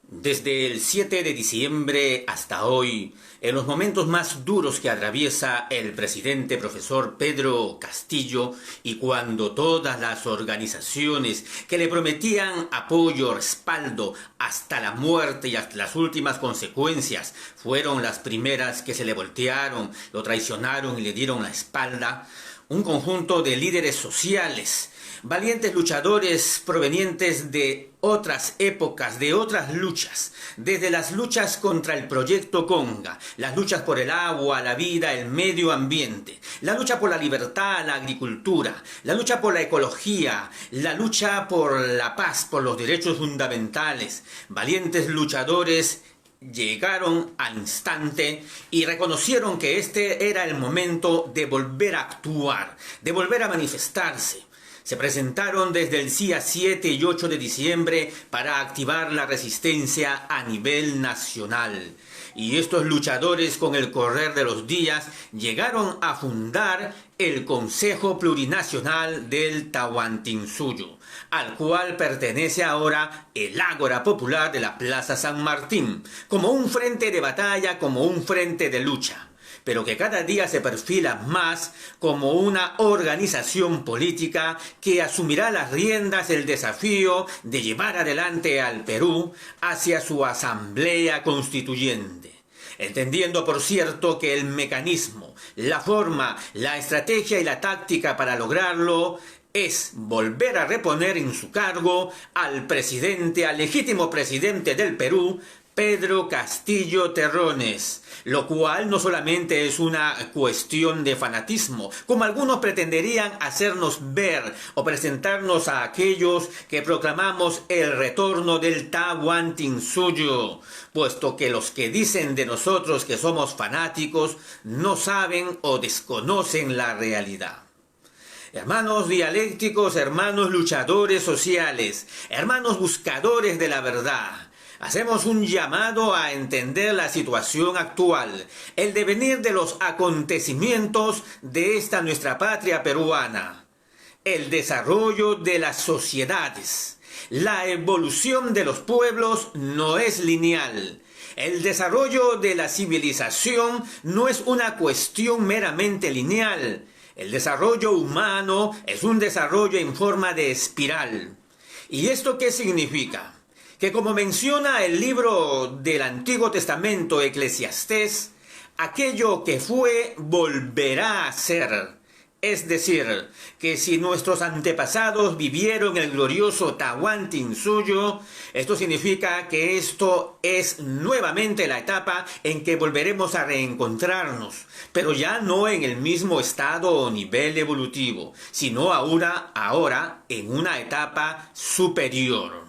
Desde el 7 de diciembre hasta hoy, en los momentos más duros que atraviesa el presidente profesor Pedro Castillo y cuando todas las organizaciones que le prometían apoyo, respaldo hasta la muerte y hasta las últimas consecuencias fueron las primeras que se le voltearon, lo traicionaron y le dieron la espalda, un conjunto de líderes sociales, valientes luchadores provenientes de otras épocas, de otras luchas, desde las luchas contra el proyecto Conga, las luchas por el agua, la vida, el medio ambiente, la lucha por la libertad, la agricultura, la lucha por la ecología, la lucha por la paz, por los derechos fundamentales, valientes luchadores llegaron al instante y reconocieron que este era el momento de volver a actuar, de volver a manifestarse. Se presentaron desde el día 7 y 8 de diciembre para activar la resistencia a nivel nacional. Y estos luchadores, con el correr de los días, llegaron a fundar el Consejo Plurinacional del Tahuantinsuyo, al cual pertenece ahora el Ágora Popular de la Plaza San Martín, como un frente de batalla, como un frente de lucha, pero que cada día se perfila más como una organización política que asumirá las riendas del desafío de llevar adelante al Perú hacia su asamblea constituyente. Entendiendo, por cierto, que el mecanismo, la forma, la estrategia y la táctica para lograrlo es volver a reponer en su cargo al presidente, al legítimo presidente del Perú, Pedro Castillo Terrones, lo cual no solamente es una cuestión de fanatismo, como algunos pretenderían hacernos ver o presentarnos a aquellos que proclamamos el retorno del Tahuantinsuyo, puesto que los que dicen de nosotros que somos fanáticos no saben o desconocen la realidad. Hermanos dialécticos, hermanos luchadores sociales, hermanos buscadores de la verdad, hacemos un llamado a entender la situación actual, el devenir de los acontecimientos de esta nuestra patria peruana, el desarrollo de las sociedades. La evolución de los pueblos no es lineal. El desarrollo de la civilización no es una cuestión meramente lineal. El desarrollo humano es un desarrollo en forma de espiral. ¿Y esto qué significa? Que como menciona el libro del Antiguo Testamento, Eclesiastés, aquello que fue volverá a ser. Es decir, que si nuestros antepasados vivieron el glorioso Tahuantinsuyo, esto significa que esto es nuevamente la etapa en que volveremos a reencontrarnos, pero ya no en el mismo estado o nivel evolutivo, sino ahora en una etapa superior.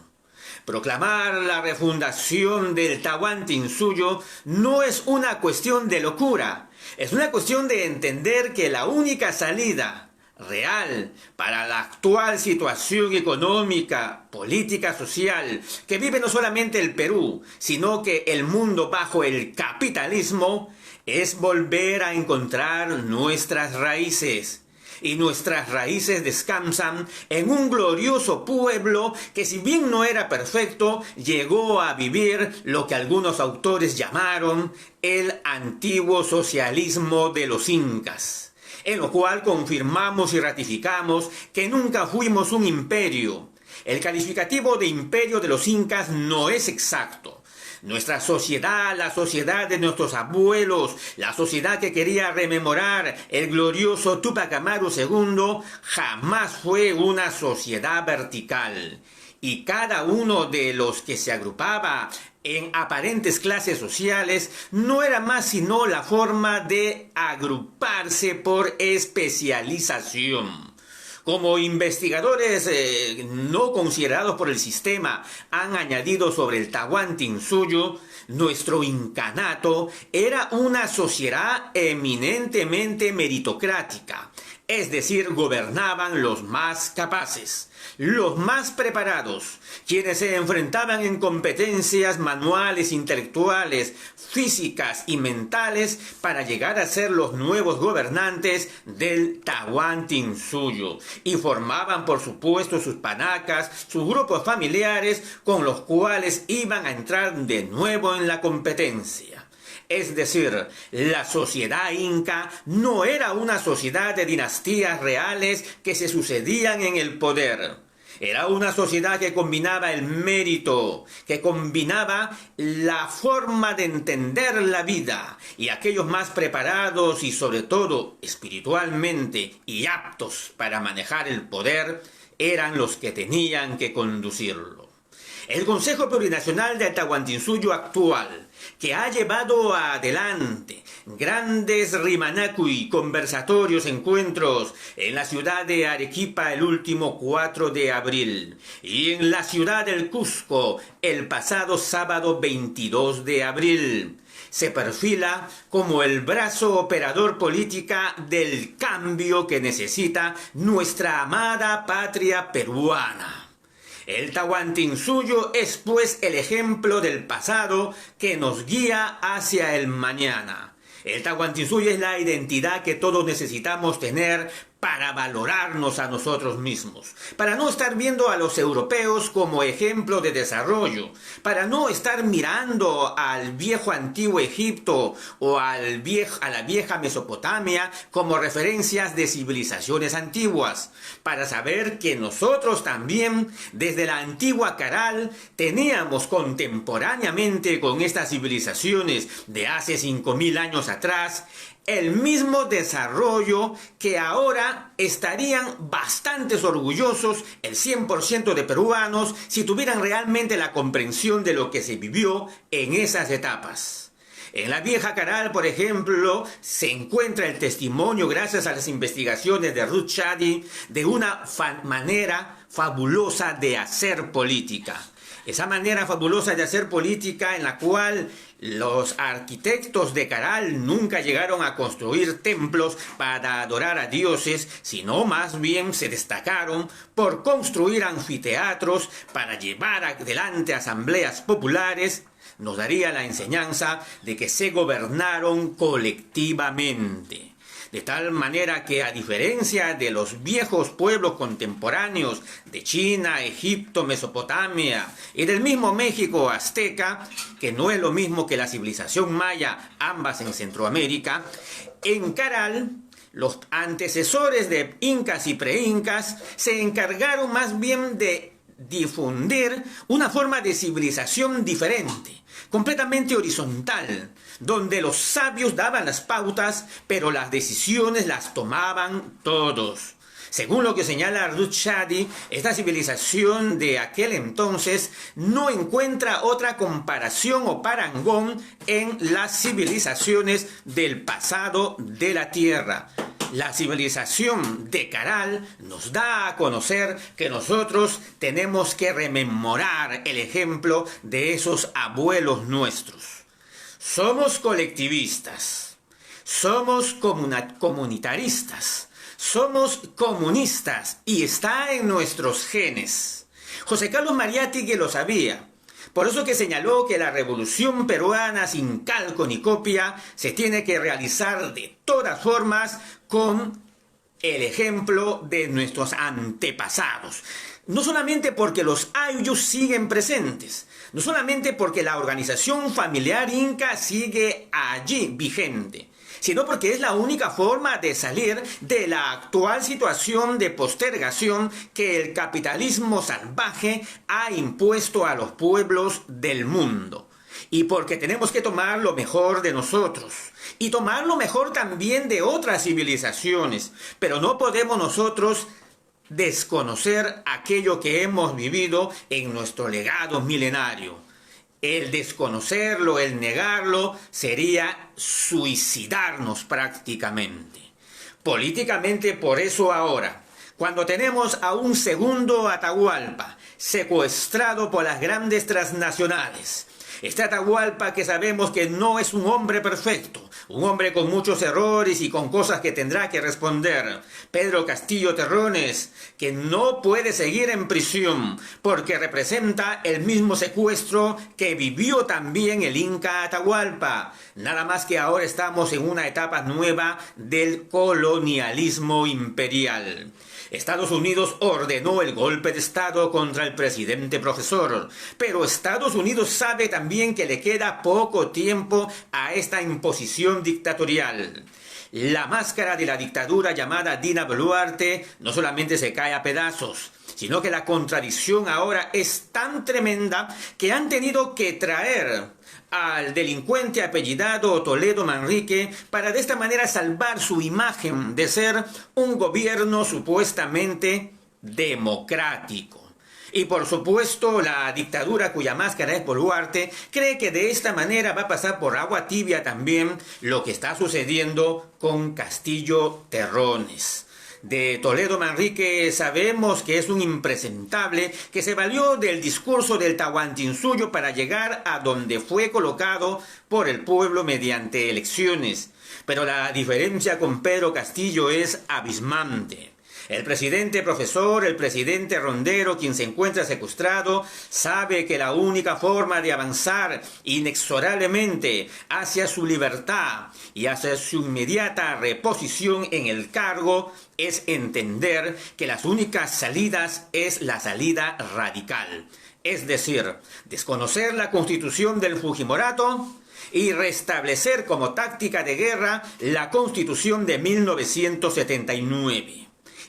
Proclamar la refundación del Tahuantinsuyo no es una cuestión de locura, es una cuestión de entender que la única salida real para la actual situación económica, política, social, que vive no solamente el Perú, sino que el mundo bajo el capitalismo, es volver a encontrar nuestras raíces. Y nuestras raíces descansan en un glorioso pueblo que, si bien no era perfecto, llegó a vivir lo que algunos autores llamaron el antiguo socialismo de los incas, en lo cual confirmamos y ratificamos que nunca fuimos un imperio. El calificativo de imperio de los incas no es exacto. Nuestra sociedad, la sociedad de nuestros abuelos, la sociedad que quería rememorar el glorioso Túpac Amaru II, jamás fue una sociedad vertical. Y cada uno de los que se agrupaba en aparentes clases sociales no era más sino la forma de agruparse por especialización. Como investigadores no considerados por el sistema han añadido sobre el Tahuantinsuyo, nuestro incanato era una sociedad eminentemente meritocrática, es decir, gobernaban los más capaces, los más preparados, quienes se enfrentaban en competencias manuales, intelectuales, físicas y mentales para llegar a ser los nuevos gobernantes del Tahuantinsuyo, y formaban por supuesto sus panacas, sus grupos familiares con los cuales iban a entrar de nuevo en la competencia. Es decir, la sociedad inca no era una sociedad de dinastías reales que se sucedían en el poder. Era una sociedad que combinaba el mérito, que combinaba la forma de entender la vida, y aquellos más preparados y sobre todo espiritualmente y aptos para manejar el poder eran los que tenían que conducirlo. El Consejo Plurinacional de Tahuantinsuyo actual, que ha llevado adelante grandes rimanacui, conversatorios, encuentros en la ciudad de Arequipa el último 4 de abril y en la ciudad del Cusco el pasado sábado 22 de abril. Se perfila como el brazo operador política del cambio que necesita nuestra amada patria peruana. El Tahuantinsuyo es pues el ejemplo del pasado que nos guía hacia el mañana. El Tahuantinsuyo es la identidad que todos necesitamos tener para valorarnos a nosotros mismos, para no estar viendo a los europeos como ejemplo de desarrollo, para no estar mirando al viejo antiguo Egipto o a la vieja Mesopotamia como referencias de civilizaciones antiguas, para saber que nosotros también, desde la antigua Caral, teníamos contemporáneamente con estas civilizaciones de hace 5000 años atrás, el mismo desarrollo que ahora estarían bastante orgullosos el 100% de peruanos si tuvieran realmente la comprensión de lo que se vivió en esas etapas. En la vieja Caral, por ejemplo, se encuentra el testimonio, gracias a las investigaciones de Ruth Shadi, de una manera fabulosa de hacer política. Esa manera fabulosa de hacer política en la cual los arquitectos de Caral nunca llegaron a construir templos para adorar a dioses, sino más bien se destacaron por construir anfiteatros para llevar adelante asambleas populares, nos daría la enseñanza de que se gobernaron colectivamente. De tal manera que, a diferencia de los viejos pueblos contemporáneos de China, Egipto, Mesopotamia y del mismo México azteca, que no es lo mismo que la civilización maya, ambas en Centroamérica, en Caral los antecesores de incas y preincas se encargaron más bien de difundir una forma de civilización diferente, completamente horizontal, donde los sabios daban las pautas, pero las decisiones las tomaban todos. Según lo que señala Ruth Shadi, esta civilización de aquel entonces no encuentra otra comparación o parangón en las civilizaciones del pasado de la Tierra. La civilización de Caral nos da a conocer que nosotros tenemos que rememorar el ejemplo de esos abuelos nuestros. Somos colectivistas, somos comunitaristas, somos comunistas y está en nuestros genes. José Carlos Mariátegui lo sabía. Por eso que señaló que la revolución peruana sin calco ni copia se tiene que realizar de todas formas con el ejemplo de nuestros antepasados. No solamente porque los ayllus siguen presentes, no solamente porque la organización familiar inca sigue allí vigente, sino porque es la única forma de salir de la actual situación de postergación que el capitalismo salvaje ha impuesto a los pueblos del mundo. Y porque tenemos que tomar lo mejor de nosotros y tomar lo mejor también de otras civilizaciones, pero no podemos nosotros desconocer aquello que hemos vivido en nuestro legado milenario. El desconocerlo, el negarlo, sería suicidarnos prácticamente. Políticamente, por eso ahora, cuando tenemos a un segundo Atahualpa secuestrado por las grandes transnacionales, este Atahualpa que sabemos que no es un hombre perfecto, un hombre con muchos errores y con cosas que tendrá que responder, Pedro Castillo Terrones, que no puede seguir en prisión porque representa el mismo secuestro que vivió también el Inca Atahualpa, nada más que ahora estamos en una etapa nueva del colonialismo imperial. Estados Unidos ordenó el golpe de Estado contra el presidente profesor, pero Estados Unidos sabe también que le queda poco tiempo a esta imposición dictatorial. La máscara de la dictadura llamada Dina Boluarte no solamente se cae a pedazos, sino que la contradicción ahora es tan tremenda que han tenido que traer al delincuente apellidado Toledo Manrique para de esta manera salvar su imagen de ser un gobierno supuestamente democrático. Y por supuesto la dictadura cuya máscara es Boluarte cree que de esta manera va a pasar por agua tibia también lo que está sucediendo con Castillo Terrones. De Toledo Manrique sabemos que es un impresentable que se valió del discurso del Tahuantinsuyo para llegar a donde fue colocado por el pueblo mediante elecciones. Pero la diferencia con Pedro Castillo es abismante. El presidente profesor, el presidente rondero, quien se encuentra secuestrado, sabe que la única forma de avanzar inexorablemente hacia su libertad y hacia su inmediata reposición en el cargo es entender que las únicas salidas es la salida radical. Es decir, desconocer la constitución del Fujimorato y restablecer como táctica de guerra la constitución de 1979.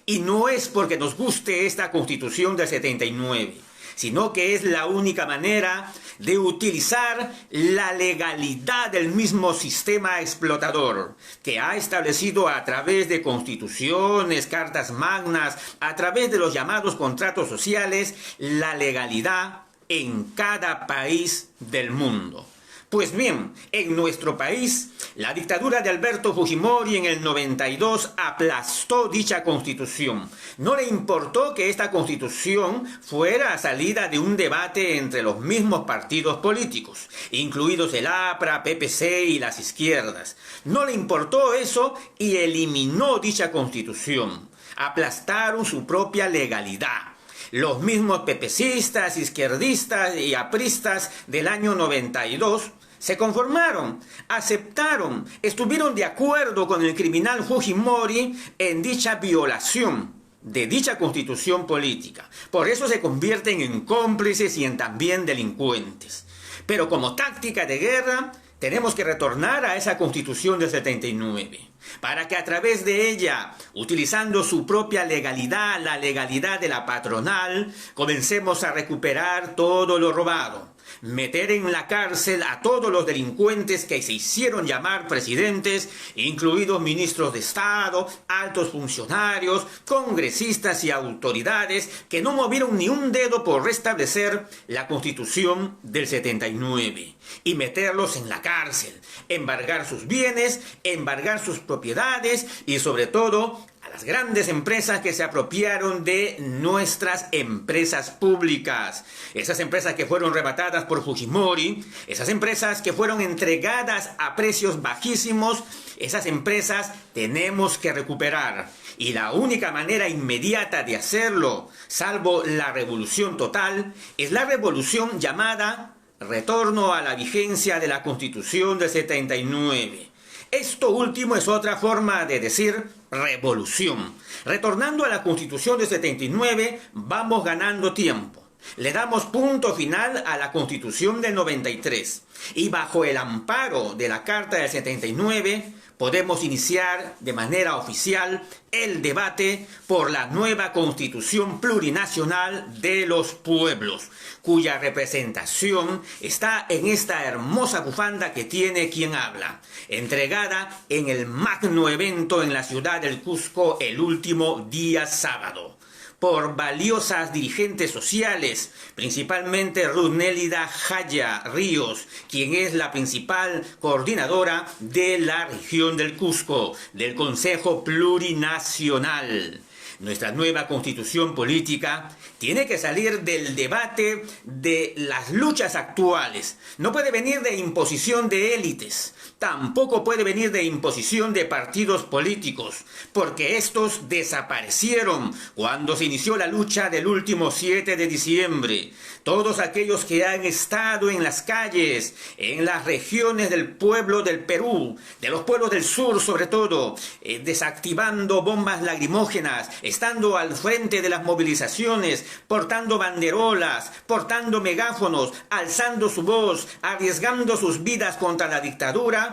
Y no es porque nos guste esta Constitución del 79, sino que es la única manera de utilizar la legalidad del mismo sistema explotador, que ha establecido a través de constituciones, cartas magnas, a través de los llamados contratos sociales, la legalidad en cada país del mundo. Pues bien, en nuestro país, la dictadura de Alberto Fujimori en el 92 aplastó dicha constitución. No le importó que esta constitución fuera salida de un debate entre los mismos partidos políticos, incluidos el APRA, PPC y las izquierdas. No le importó eso y eliminó dicha constitución. Aplastaron su propia legalidad. Los mismos pepecistas, izquierdistas y apristas del año 92 se conformaron, aceptaron, estuvieron de acuerdo con el criminal Fujimori en dicha violación de dicha constitución política. Por eso se convierten en cómplices y en también delincuentes. Pero como táctica de guerra, tenemos que retornar a esa constitución del 79, para que a través de ella, utilizando su propia legalidad, la legalidad de la patronal, comencemos a recuperar todo lo robado. Meter en la cárcel a todos los delincuentes que se hicieron llamar presidentes, incluidos ministros de Estado, altos funcionarios, congresistas y autoridades que no movieron ni un dedo por restablecer la Constitución del 79 y meterlos en la cárcel, embargar sus bienes, embargar sus propiedades y sobre todo a las grandes empresas que se apropiaron de nuestras empresas públicas. Esas empresas que fueron arrebatadas por Fujimori, esas empresas que fueron entregadas a precios bajísimos, esas empresas tenemos que recuperar. Y la única manera inmediata de hacerlo, salvo la revolución total, es la revolución llamada retorno a la vigencia de la Constitución del 79. Esto último es otra forma de decir revolución. Retornando a la Constitución del 79, vamos ganando tiempo. Le damos punto final a la Constitución del 93 y bajo el amparo de la Carta del 79 podemos iniciar de manera oficial el debate por la nueva Constitución Plurinacional de los Pueblos, cuya representación está en esta hermosa bufanda que tiene quien habla, entregada en el magno evento en la ciudad del Cusco el último día sábado, por valiosas dirigentes sociales, principalmente Ruth Nélida Jaya Ríos, quien es la principal coordinadora de la región del Cusco, del Consejo Plurinacional. Nuestra nueva constitución política tiene que salir del debate de las luchas actuales. No puede venir de imposición de élites. Tampoco puede venir de imposición de partidos políticos, porque estos desaparecieron cuando se inició la lucha del último 7 de diciembre. Todos aquellos que han estado en las calles, en las regiones del pueblo del Perú, de los pueblos del sur sobre todo, desactivando bombas lacrimógenas, estando al frente de las movilizaciones, portando banderolas, portando megáfonos, alzando su voz, arriesgando sus vidas contra la dictadura,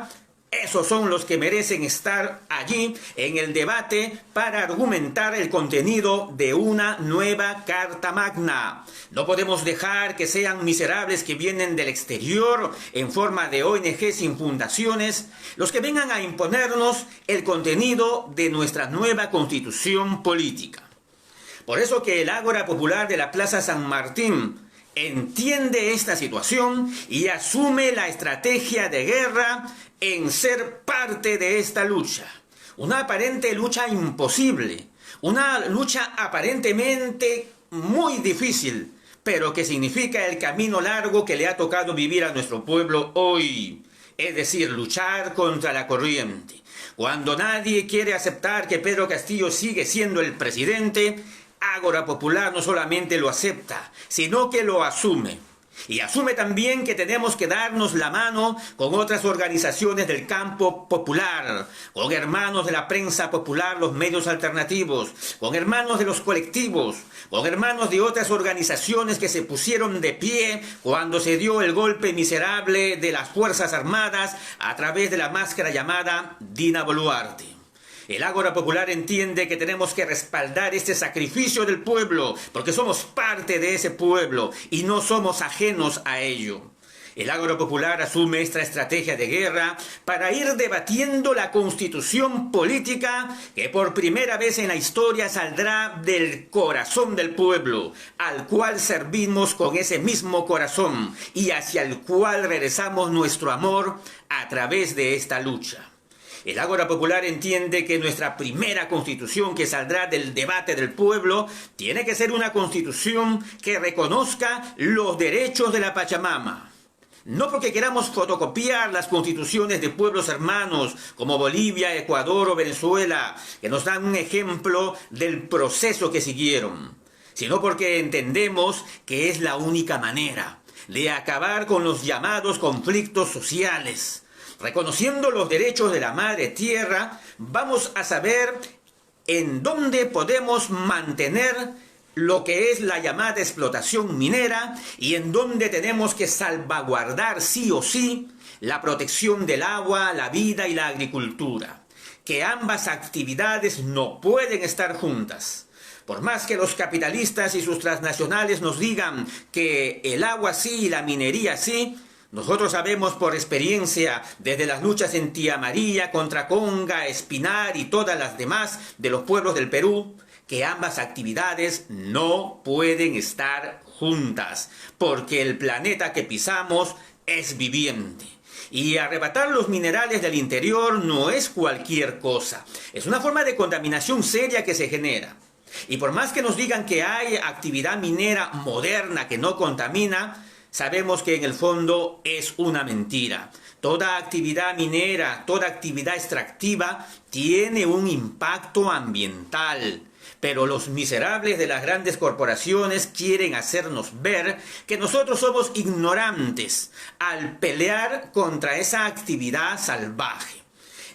esos son los que merecen estar allí en el debate para argumentar el contenido de una nueva Carta Magna. No podemos dejar que sean miserables que vienen del exterior en forma de ONG sin fundaciones los que vengan a imponernos el contenido de nuestra nueva constitución política. Por eso que el Ágora Popular de la Plaza San Martín entiende esta situación y asume la estrategia de guerra en ser parte de esta lucha. Una aparente lucha imposible, una lucha aparentemente muy difícil, pero que significa el camino largo que le ha tocado vivir a nuestro pueblo hoy. Es decir, luchar contra la corriente. Cuando nadie quiere aceptar que Pedro Castillo sigue siendo el presidente, Ágora Popular no solamente lo acepta, sino que lo asume. Y asume también que tenemos que darnos la mano con otras organizaciones del campo popular, con hermanos de la prensa popular, los medios alternativos, con hermanos de los colectivos, con hermanos de otras organizaciones que se pusieron de pie cuando se dio el golpe miserable de las Fuerzas Armadas a través de la máscara llamada Dina Boluarte. El Ágora Popular entiende que tenemos que respaldar este sacrificio del pueblo, porque somos parte de ese pueblo y no somos ajenos a ello. El Ágora Popular asume esta estrategia de guerra para ir debatiendo la constitución política que por primera vez en la historia saldrá del corazón del pueblo, al cual servimos con ese mismo corazón y hacia el cual regresamos nuestro amor a través de esta lucha. El Ágora Popular entiende que nuestra primera constitución que saldrá del debate del pueblo tiene que ser una constitución que reconozca los derechos de la Pachamama. No porque queramos fotocopiar las constituciones de pueblos hermanos como Bolivia, Ecuador o Venezuela, que nos dan un ejemplo del proceso que siguieron, sino porque entendemos que es la única manera de acabar con los llamados conflictos sociales. Reconociendo los derechos de la madre tierra, vamos a saber en dónde podemos mantener lo que es la llamada explotación minera y en dónde tenemos que salvaguardar sí o sí la protección del agua, la vida y la agricultura. Que ambas actividades no pueden estar juntas. Por más que los capitalistas y sus transnacionales nos digan que el agua sí y la minería sí, nosotros sabemos por experiencia, desde las luchas en Tía María, contra Conga, Espinar y todas las demás de los pueblos del Perú, que ambas actividades no pueden estar juntas, porque el planeta que pisamos es viviente. Y arrebatar los minerales del interior no es cualquier cosa, es una forma de contaminación seria que se genera. Y por más que nos digan que hay actividad minera moderna que no contamina, sabemos que en el fondo es una mentira. Toda actividad minera, toda actividad extractiva tiene un impacto ambiental. Pero los miserables de las grandes corporaciones quieren hacernos ver que nosotros somos ignorantes al pelear contra esa actividad salvaje.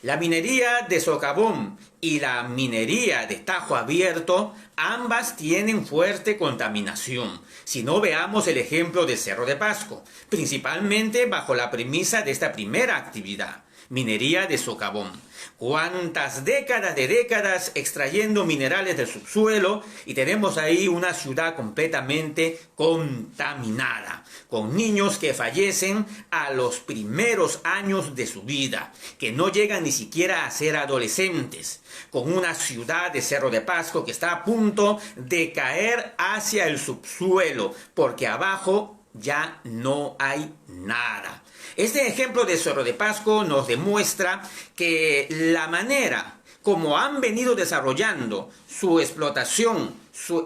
La minería de socavón y la minería de Tajo Abierto, ambas tienen fuerte contaminación. Si no, veamos el ejemplo de Cerro de Pasco, principalmente bajo la premisa de esta primera actividad, minería de socavón. Cuántas décadas extrayendo minerales del subsuelo y tenemos ahí una ciudad completamente contaminada, con niños que fallecen a los primeros años de su vida, que no llegan ni siquiera a ser adolescentes, con una ciudad de Cerro de Pasco que está a punto de caer hacia el subsuelo, porque abajo ya no hay nada. Este ejemplo de Cerro de Pasco nos demuestra que la manera como han venido desarrollando su explotación,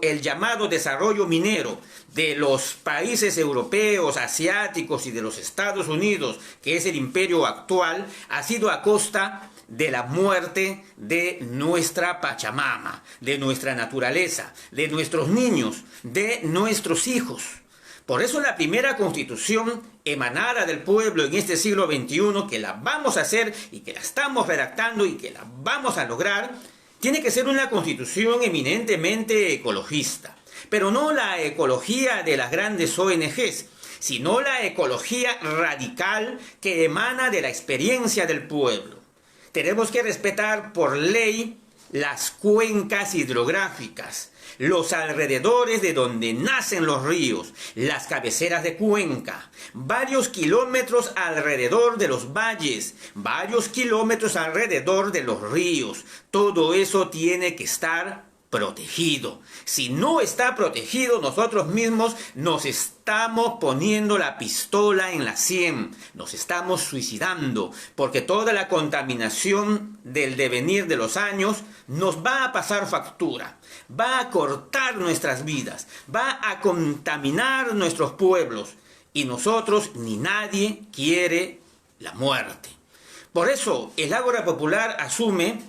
el llamado desarrollo minero de los países europeos, asiáticos y de los Estados Unidos, que es el imperio actual, ha sido a costa de la muerte de nuestra Pachamama, de nuestra naturaleza, de nuestros niños, de nuestros hijos. Por eso la primera constitución emanada del pueblo en este siglo XXI, que la vamos a hacer y que la estamos redactando y que la vamos a lograr, tiene que ser una constitución eminentemente ecologista. Pero no la ecología de las grandes ONGs, sino la ecología radical que emana de la experiencia del pueblo. Tenemos que respetar por ley las cuencas hidrográficas, los alrededores de donde nacen los ríos, las cabeceras de cuenca, varios kilómetros alrededor de los valles, varios kilómetros alrededor de los ríos. Todo eso tiene que estar protegido. Si no está protegido, nosotros mismos nos estamos poniendo la pistola en la sien, nos estamos suicidando, porque toda la contaminación del devenir de los años nos va a pasar factura, va a cortar nuestras vidas, va a contaminar nuestros pueblos, y nosotros ni nadie quiere la muerte. Por eso el Ágora Popular asume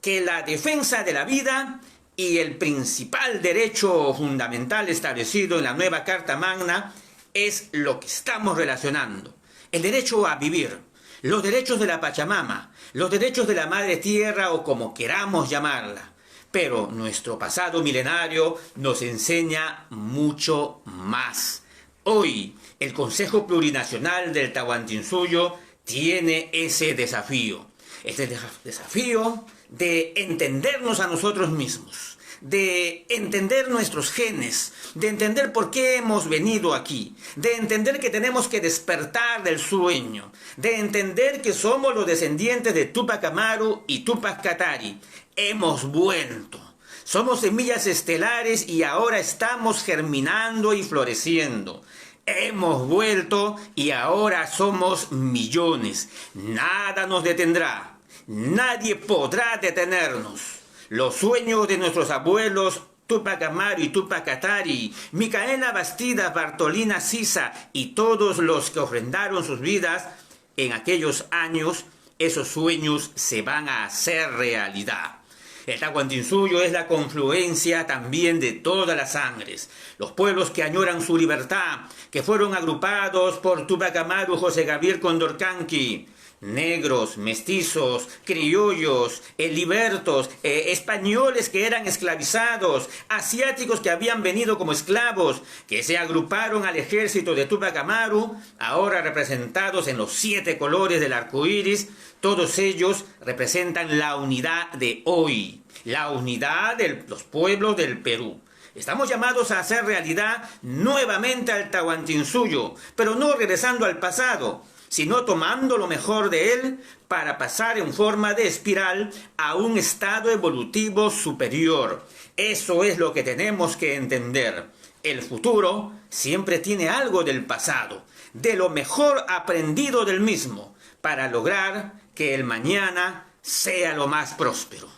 que la defensa de la vida y el principal derecho fundamental establecido en la nueva Carta Magna es lo que estamos relacionando. El derecho a vivir, los derechos de la Pachamama, los derechos de la Madre Tierra o como queramos llamarla. Pero nuestro pasado milenario nos enseña mucho más. Hoy el Consejo Plurinacional del Tahuantinsuyo tiene ese desafío. Este desafío de entendernos a nosotros mismos, de entender nuestros genes, de entender por qué hemos venido aquí, de entender que tenemos que despertar del sueño, de entender que somos los descendientes de Túpac Amaru y Túpac Katari. Hemos vuelto. Somos semillas estelares y ahora estamos germinando y floreciendo. Hemos vuelto y ahora somos millones. Nada nos detendrá. Nadie podrá detenernos. Los sueños de nuestros abuelos Túpac Amaru y Túpac Katari, Micaela Bastidas, Bartolina Sisa y todos los que ofrendaron sus vidas en aquellos años, esos sueños se van a hacer realidad. El Tahuantinsuyo es la confluencia también de todas las sangres. Los pueblos que añoran su libertad, que fueron agrupados por Túpac Amaru, José Gabriel Condorcanqui. Negros, mestizos, criollos, libertos, españoles que eran esclavizados, asiáticos que habían venido como esclavos, que se agruparon al ejército de Túpac Amaru, ahora representados en los 7 colores del arco iris. Todos ellos representan la unidad de hoy, la unidad de los pueblos del Perú. Estamos llamados a hacer realidad nuevamente al Tahuantinsuyo, pero no regresando al pasado, sino tomando lo mejor de él para pasar en forma de espiral a un estado evolutivo superior. Eso es lo que tenemos que entender. El futuro siempre tiene algo del pasado, de lo mejor aprendido del mismo, para lograr que el mañana sea lo más próspero.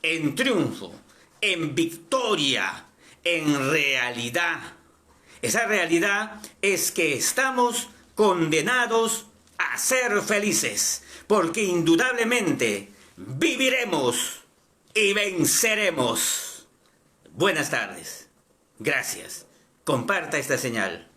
En triunfo, en victoria, en realidad. Esa realidad es que estamos condenados a ser felices, porque indudablemente viviremos y venceremos. Buenas tardes. Gracias. Comparta esta señal.